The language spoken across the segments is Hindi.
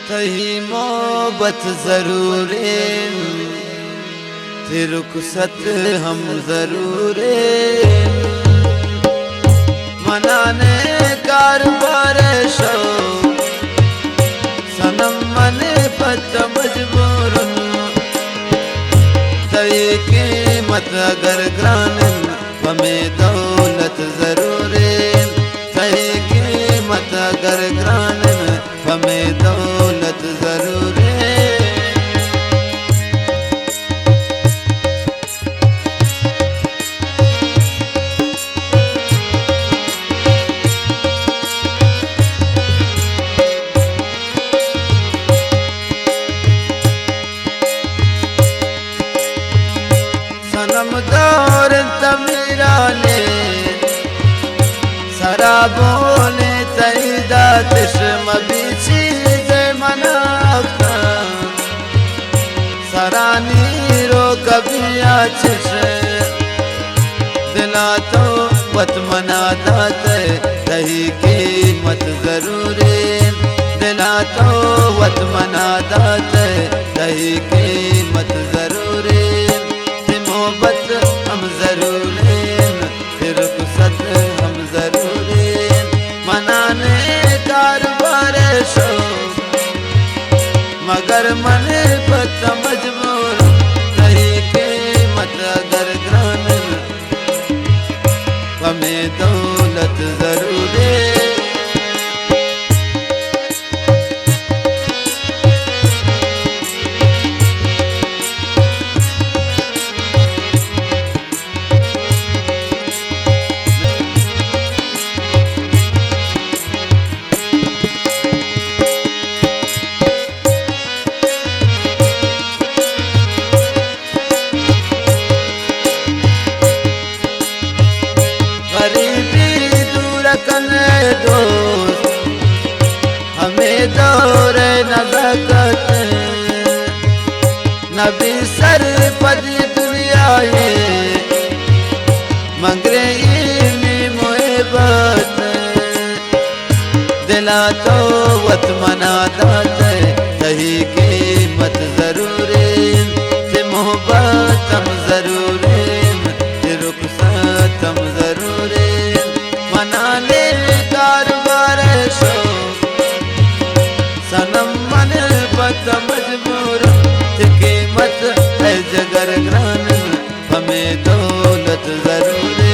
तही मोहब्बत जरूरे थे रुखसत हम जरूरे मनाने कारबार शो सनम मने पत मजबूर तही कीमत अगर ग्रानन हमें दौलत जरूरे तही कीमत अगर ग्रानन हमें दौलत जरूरे सनम दौर तमीरा ने शराबों ने तईदा तिश्म बीची दे मनाता सरानी रो कभी आचिश दिला तो वत मनाता तही कीमत जरूरे दिला तो वत मनाता तही कीमत जरूरे मोहब्बत हम जरूरे फिर रुखसत हम जरूरे मनाने कारबार शो मगर मने पत मजबूर नहीं कीमत अगर ग्रानन हमें दौलत जरूरे दोस्त हमें दौर नज़ाकत नबी सर पर दुनिया मंगरे में मोहब्बत दिला तो वत मनाता तही कीमत जरूरे ते मोहब्बत हम जरूरे ते रुखसत हम जरूरे मनाने कारबार शो सनम मन पत मजबूर कीमत है जगर ग्रानन हमें दौलत जरूरे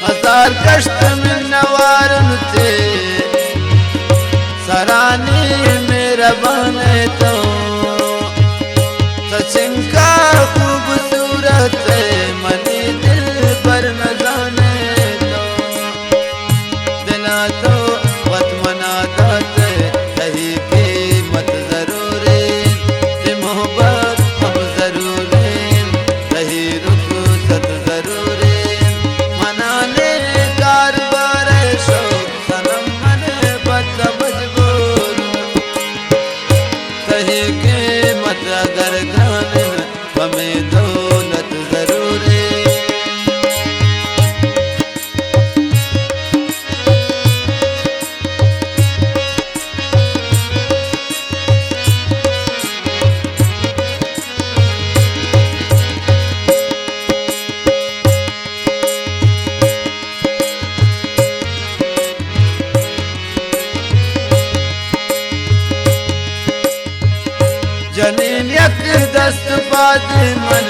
हजार कष्ट में नवारन थे सरानी मेरा बने तो सचिन का खूबसूरत मनी दिल पर न जाने तो दिला तो वत मनाता तही कीमत जरूरे मोहब्बत हम जरूरे तही रुखसत जरूरे मनाने कारबार शो सनम मने पत मजबूर तही कीमत अगर ग्रानन हमें दौलत जरूरे जनीन यक दस्त पाद मन